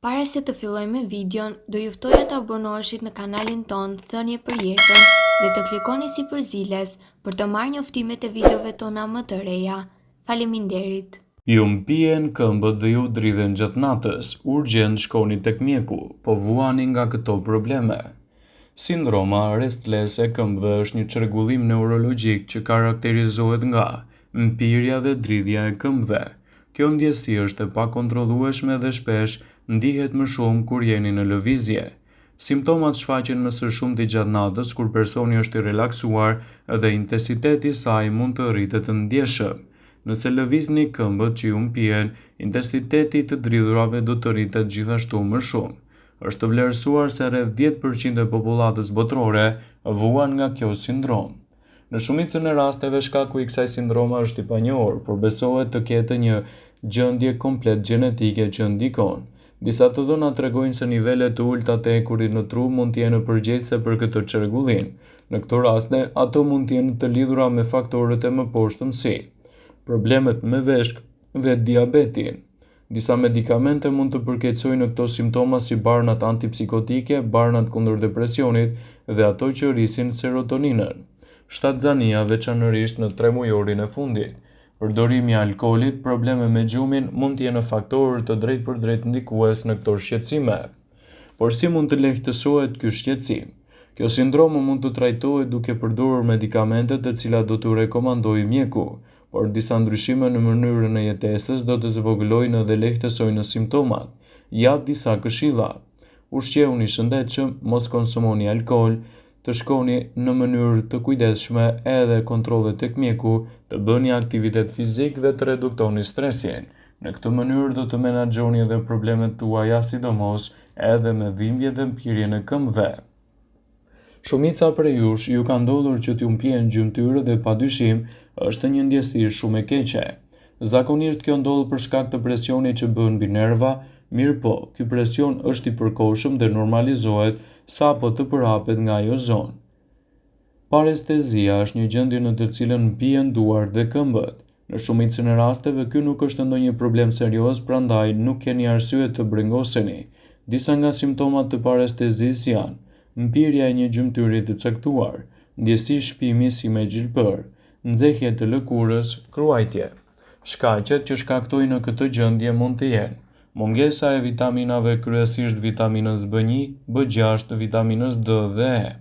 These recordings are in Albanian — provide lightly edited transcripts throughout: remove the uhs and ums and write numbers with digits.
Para se të fillojmë me videon, do ju ftoja të abonoheshit në kanalin ton Thënie për Jetën dhe të klikoni sipërziles për të marrë njoftimet e videove tona më të reja. Faleminderit. Ju mbien këmbët dhe ju dridhen gjatë natës, urgjent shkoni tek mjeku, po vuani nga këto probleme. Sindroma restless e këmbëve është një çrregullim neurologjik që karakterizohet nga mpirja dhe dridhja e këmbëve. Kjo ndjesi është e pakontrollueshme dhe shpesh ndihet më shumë kur jeni në lëvizje. Simptomat shfaqen më së shumti gjatë natës kur personi është i relaksuar dhe intensiteti i saj mund të rritet të ndjeshëm. Nëse lëvizni këmbët që ju mpien, intensiteti i të dridhurave do të rritet gjithashtu më shumë. Është të vlerësuar se rreth 10% e popullatës botërore vuan nga kjo sindrom. Në shumicën e rasteve shkaku i kësaj sindrome është i panjohur, por besohet të ketë një gjendje komplet gjenetike që ndikon. Disa të dhëna tregojnë se nivelet të ulta të ekurit në tru mund të jenë përgjegjëse për këtë çrregullim. Në këto raste, ato mund të jenë të lidhura me faktorët e mëposhtëm si problemet me veshkë dhe diabetin. Disa medikamente mund të përkeqësojnë këto simptoma si barnat antipsikotike, barnat kundër depresionit dhe ato që rrisin serotoninën. Shtatzania veçanërisht në 3 mujorin e fundit. Përdorimi i alkoolit, probleme me gjumin mund të jenë faktorë të drejtpërdrejt ndikues në këto shqetësime. Por si mund të lehtësohet ky shqetësim? Kjo sindrom mund të trajtohet duke përdorur medikamente të cilat do t'u rekomandojë mjeku, por disa ndryshime në mënyrën e jetesës do të zvogëlojnë dhe lehtësojnë simptomat. Jap disa këshilla. Ushqeuni shëndetshëm, mos konsumoni alkool, të shkoni në mënyrë të kujdesshme edhe kontrolle tek mjeku, të bëni aktivitet fizik dhe të reduktoni stresin. Në këtë mënyrë do të menaxhoni edhe problemet tuaja, sidomos edhe me dhimbje dhe mpirjen e këmbëve. Shumica prej jush ju ka ndodhur që t'ju mpien gjymtyrë dhe padyshim është një ndjesi shumë e keqe. Zakonisht kjo ndodh për shkak të presionit që bën mbi nerva, mirë po, ky presion është i përkohshëm dhe normalizohet sapo të përhapet nga ajo zonë. Parestezia është një gjendje në të cilën mpien duart dhe këmbët. Në shumicën e rasteve ky nuk është ndonjë problem serioz, prandaj nuk keni arsye të brengoseni. Disa nga simptomat të parestezisë janë mpirja e një gjymtyri të caktuar, ndjesi shpimi si me gjilpër, nxehje të lëkurës, kruajtje. Shkaqet që shkaktojnë këtë gjendje mund të jenë mungesa e vitaminave, kryesisht vitaminës B1, B6, vitaminës D dhe E.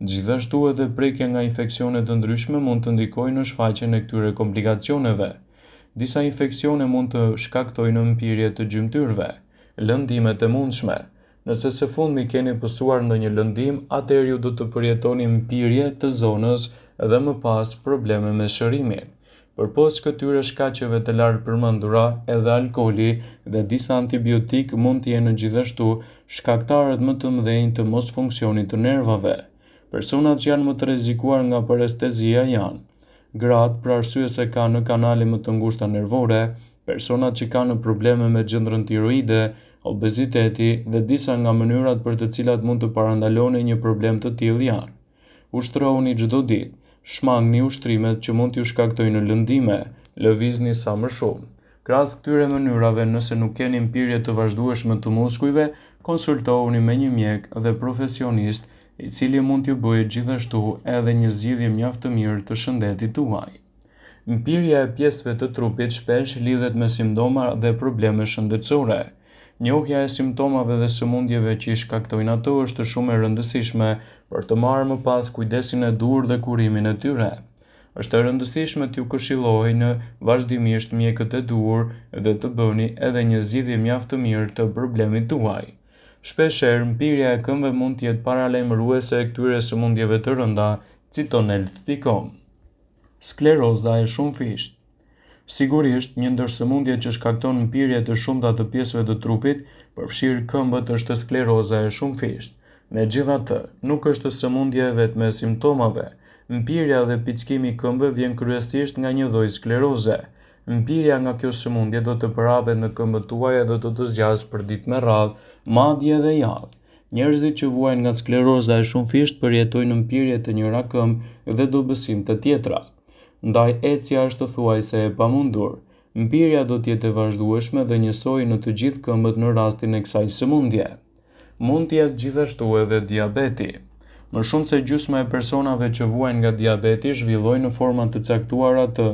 Gjithashtu edhe prekja nga infeksione të ndryshme mund të ndikojnë në shfaqjen e këtyre komplikacioneve. Disa infeksione mund të shkaktojnë mpirje të gjymtyrëve, lëndimet e mundshme. Nëse së fundmi keni pësuar ndonjë lëndim, atëherë ju do të përjetoni mpirje të zonës dhe më pas probleme me shërimin. Përpos këtyre shkaqeve të lartë përmendura, edhe alkooli dhe disa antibiotik mund të jenë gjithashtu shkaktarët më të mëdhenj të mos funksionit të nervave. Personat që janë më të rrezikuar nga parestezia janë gratë për arsye se kanë në kanale më të ngushta nervore, personat që kanë probleme me gjendrën tiroide, obeziteti dhe disa nga mënyrat për të cilat mund të parandaloni një problem të tillë janë: ushtrohuni çdo ditë, shmangni ushtrimet që mund t'ju shkaktojnë lëndime, lëvizni sa më shumë. Krahas këtyre mënyrave, nëse nuk keni mpirje të vazhdueshme të muskujve, konsultohuni me një mjek dhe profesionist, i cili mund t'ju bëjë gjithashtu edhe një zgjidhje mjaft të mirë të shëndetit tuaj. Mpirja e pjesëve të trupit shpesh lidhet me simptoma dhe probleme shëndetësore. Njohja e simptomave dhe sëmundjeve që i shkaktojnë ato është shumë e rëndësishme për të marrë më pas kujdesin e duhur dhe kurimin e tyre. Është e rëndësishme t'ju këshillojnë vazhdimisht mjekët e duhur dhe të bëni edhe një zgjidhje mjaft të mirë të problemit tuaj. Shpeshherë mpirja e këmbëve mund të jetë paralajmëruese e këtyre sëmundjeve të rënda, citonelt.com. Skleroza e shumfisht. Sigurisht, një ndër sëmundjet që shkakton mpirje të shumta të pjesëve të trupit, përfshirë këmbët, është skleroza e shumfisht. Megjithatë, nuk është sëmundje vetëm e simptomave. Mpirja dhe pickimi i këmbëve vjen kryesisht nga një lloj skleroze. Mpirja nga kjo sëmundje do të përhapet në këmbët tuaja dhe do të zgjasë për ditë me radhë, madje edhe javë. Njerëzit që vuajnë nga skleroza e shumfisht përjetojnë mpirje të njëra këmbë dhe dobësim të tjetra. Ndaj ecja është thuajse e pamundur. Mpirja do të jetë e vazhdueshme dhe njësoj në të gjithë këmbët në rastin e kësaj sëmundje. Mund të jetë gjithashtu edhe diabeti. Më shumë se gjysma e personave që vuajnë nga diabeti zhvillojnë në forma të caktuara të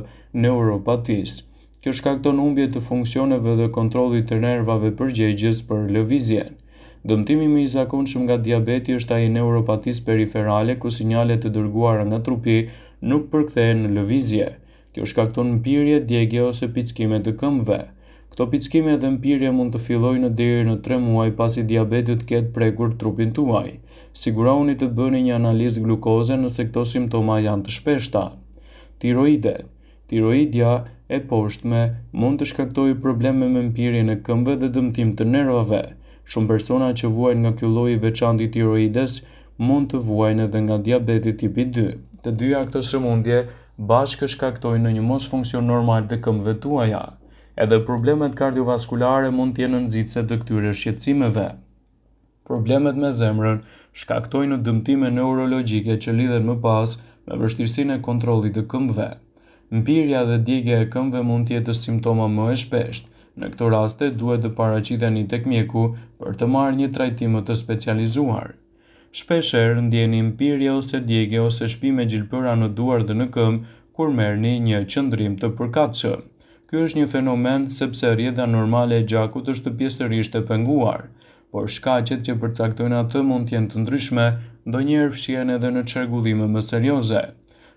neuropatisë. Kjo shkakton humbje të funksioneve dhe kontrollit të nervave përgjegjës për lëvizjen. Dëmtimi më i zakonshëm nga diabeti është ai i neuropatisë periferale, ku sinjalet të dërguara nga trupi nuk përkthehen në lëvizje. Kjo shkakton mpirje, djegje ose pickime të këmbëve. Këto pickime dhe mpirje mund të fillojnë deri në 3 muaj pasi diabeti të ketë prekur trupin tuaj. Sigurohuni të bëni një analizë glukoze nëse këto simptoma janë të shpeshta. Tiroide. Tiroidja e poshtme mund të shkaktojë probleme me mpirjen e këmbëve dhe dëmtim të nervave. Shumë persona që vuajnë nga ky lloj i veçantë i tiroides mund të vuajnë edhe nga diabeti tipi 2. Të dyja këto sëmundje bashkë shkaktojnë në një mosfunksion normal të këmbëve tuaja. Edhe problemet kardiovaskulare mund të jenë nxitse të këtyre shqetësimeve. Problemet me zemrën shkaktojnë dëmtime neurologjike që lidhen më pas me vështirësinë e kontrollit të këmbëve. Mpirja dhe djegja e këmbëve mund të jetë simptoma më e shpeshtë. Në këto raste duhet të paraqiteni tek mjeku për të marrë një trajtim të specializuar. Shpeshherë ndjeni mpirje ose djegje ose shpime gjilpëra në duar dhe në këmbë kur merrni një qëndrim të përkatshëm. Ky është një fenomen sepse rrjedha normale e gjakut është pjesërisht e penguar, por shkaqet që përcaktojnë atë mund të jenë të ndryshme, ndonjëherë fshihen edhe në çrregullime më serioze.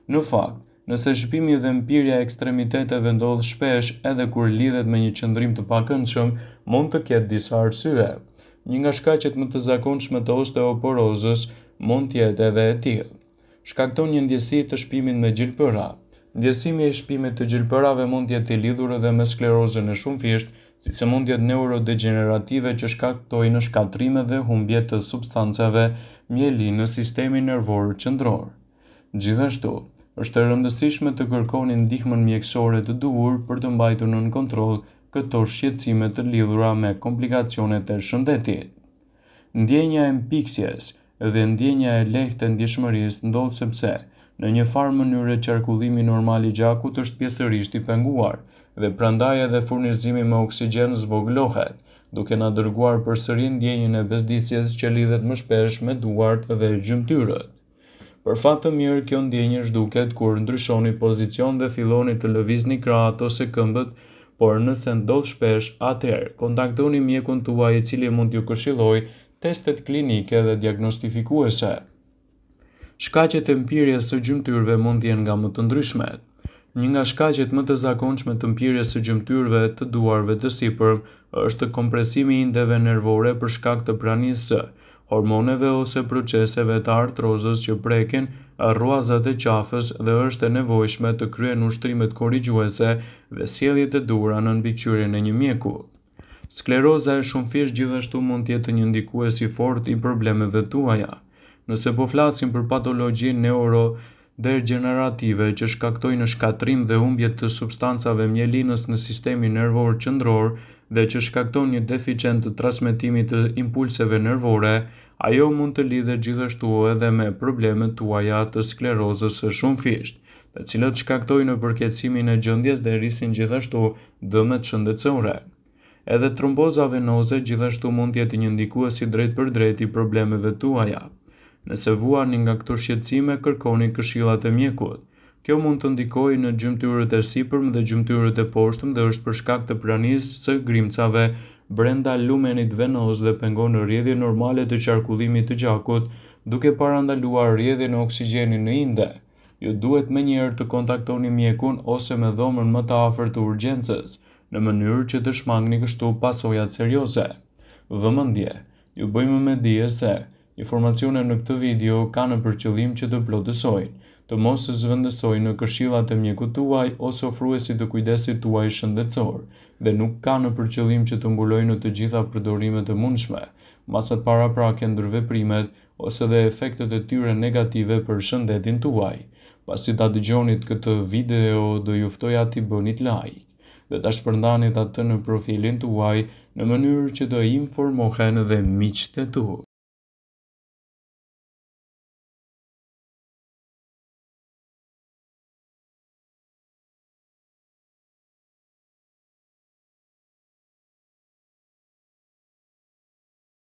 Në fakt, nëse shpimi dhe mpirja e ekstremiteteve ndodh shpesh edhe kur lidhet me një qëndrim të pakëndshëm, mund të ketë disa arsye. Një nga shkaqet më të zakonshme të osteoporozës mund të jetë edhe e tillë. Shkakton një ndjesi të shpimit me gjilpëra. Ndjesimi i shpimit të gjilpërave mund të jetë i lidhur edhe me sklerozën e shumfisht, si sëmundjet neurodegenerative që shkaktojnë shkatrime dhe humbje të substancave mielin në sistemin nervor qendror. Gjithashtu, është e rëndësishme të kërkoni ndihmën mjekësore të duhur për të mbajtur nën kontroll këto shqetësime të lidhura me komplikacionet e shëndetit. Ndjenja e mpiksjes dhe ndjenja e lehtë e ndjeshmërisë ndodh sepse në një farë mënyrë qarkullimi normal i gjakut është pjesërisht i penguar dhe prandaj edhe furnizimi me oksigjen zvogëlohet, duke na dërguar përsëri ndjenjën e bezdisjes që lidhet më shpesh me duart dhe gjymtyrët. Për fat të mirë, kjo ndjenjë zhduket kur ndryshoni pozicion dhe filloni të lëvizni krahët ose këmbët, por nëse ndodh shpesh, atëherë kontaktoni mjekun tuaj i cili mund t'ju këshillojë testet klinike dhe diagnostifikuese. Shkaqet e mpirjes së gjymtyrëve mund të jenë nga më të ndryshmet. Një nga shkaqet më të zakonshme të mpirjes së gjymtyrëve të duarve të sipërm është kompresimi i indeve nervore për shkak të pranisë së hormoneve ose proceseve të artrozës që prekin rruazat e qafës dhe është e nevojshme të kryen ushtrimet korrigjuese dhe sjelljet e duhura në mbikëqyrjen e një mjeku. Skleroza e shumfisht gjithashtu mund të jetë një ndikues i fortë i problemeve tuaja. Nëse po flasim për patologji neurodegenerative që shkaktojnë shkatrim dhe humbje të substancave mielinës në sistemin nervor qendror dhe që shkakton një deficient të transmetimit të impulseve nervore, ajo mund të lidhet gjithashtu edhe me problemet tuaja të sklerozës së shumfisht, të cilët shkaktojnë përkeqësimin e gjendjes dhe rrisin gjithashtu dëmet shëndetësore. Edhe tromboza venoze gjithashtu mund të jetë një ndikues i drejtpërdrejtë i problemeve tuaja. Nëse vuani nga këto shqetësime, kërkoni këshillat e mjekut. Kjo mund të ndikojë në gjymtyrët e sipërm dhe gjymtyrët e poshtëm dhe është për shkak të pranisë së grimcave brenda lumenit venoz dhe pengon rrjedhjen normale të qarkullimit të gjakut, duke parandaluar rrjedhjen e oksigjenit në inde. Ju duhet menjëherë të kontaktoni mjekun ose me dhomën më të afërt të urgjencës, në mënyrë që të shmangni kështu pasojat serioze. Vëmendje, ju bëjmë me dije se informacionet në këtë video kanë për qëllim që të plotësojnë, të mos zëvendësojnë në këshillat e mjekut tuaj ose ofruesit të kujdesit tuaj shëndetësor dhe nuk kanë për qëllim që të mbulojnë në të gjitha përdorimet e mundshme, masat paraprake ndër veprimet ose dhe efektet e tyre negative për shëndetin tuaj. Pasi ta dëgjonit këtë video, do ju ftoja t'i bënit like dhe ta shpërndanit atë në profilin tuaj në mënyrë që të informohen dhe miqtë e tu.